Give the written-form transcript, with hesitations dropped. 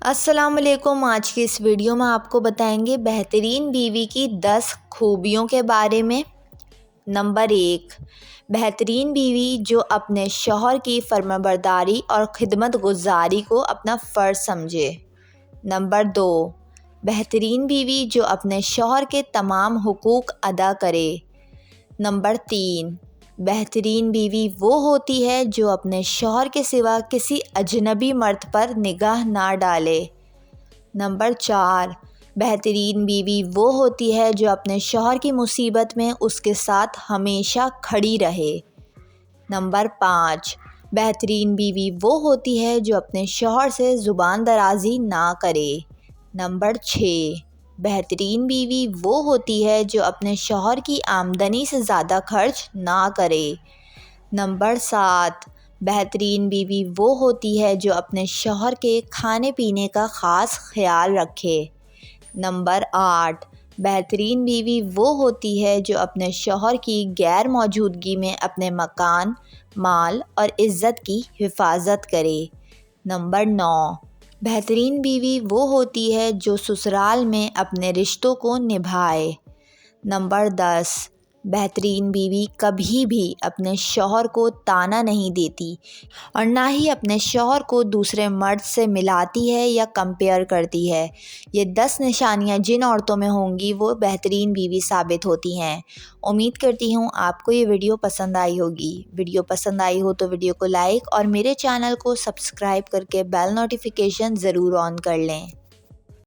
السلام علیکم۔ آج کی اس ویڈیو میں آپ کو بتائیں گے بہترین بیوی کی 10 خوبیوں کے بارے میں۔ نمبر 1، بہترین بیوی جو اپنے شوہر کی فرمانبرداری اور خدمت گزاری کو اپنا فرض سمجھے۔ نمبر 2، بہترین بیوی جو اپنے شوہر کے تمام حقوق ادا کرے۔ نمبر 3، بہترین بیوی وہ ہوتی ہے جو اپنے شوہر کے سوا کسی اجنبی مرد پر نگاہ نہ ڈالے۔ نمبر 4، بہترین بیوی وہ ہوتی ہے جو اپنے شوہر کی مصیبت میں اس کے ساتھ ہمیشہ کھڑی رہے۔ نمبر 5، بہترین بیوی وہ ہوتی ہے جو اپنے شوہر سے زبان درازی نہ کرے۔ نمبر 6، بہترین بیوی وہ ہوتی ہے جو اپنے شوہر کی آمدنی سے زیادہ خرچ نہ کرے۔ نمبر 7، بہترین بیوی وہ ہوتی ہے جو اپنے شوہر کے کھانے پینے کا خاص خیال رکھے۔ نمبر 8، بہترین بیوی وہ ہوتی ہے جو اپنے شوہر کی غیر موجودگی میں اپنے مکان، مال اور عزت کی حفاظت کرے۔ نمبر 9، بہترین بیوی وہ ہوتی ہے جو سسرال میں اپنے رشتوں کو نبھائے۔ نمبر 10، بہترین بیوی کبھی بھی اپنے شوہر کو طعنہ نہیں دیتی اور نہ ہی اپنے شوہر کو دوسرے مرد سے ملاتی ہے یا کمپیئر کرتی ہے۔ یہ 10 نشانیاں جن عورتوں میں ہوں گی وہ بہترین بیوی ثابت ہوتی ہیں۔ امید کرتی ہوں آپ کو یہ ویڈیو پسند آئی ہوگی۔ ویڈیو پسند آئی ہو تو ویڈیو کو لائک اور میرے چینل کو سبسکرائب کر کے بیل نوٹیفیکیشن ضرور آن کر لیں۔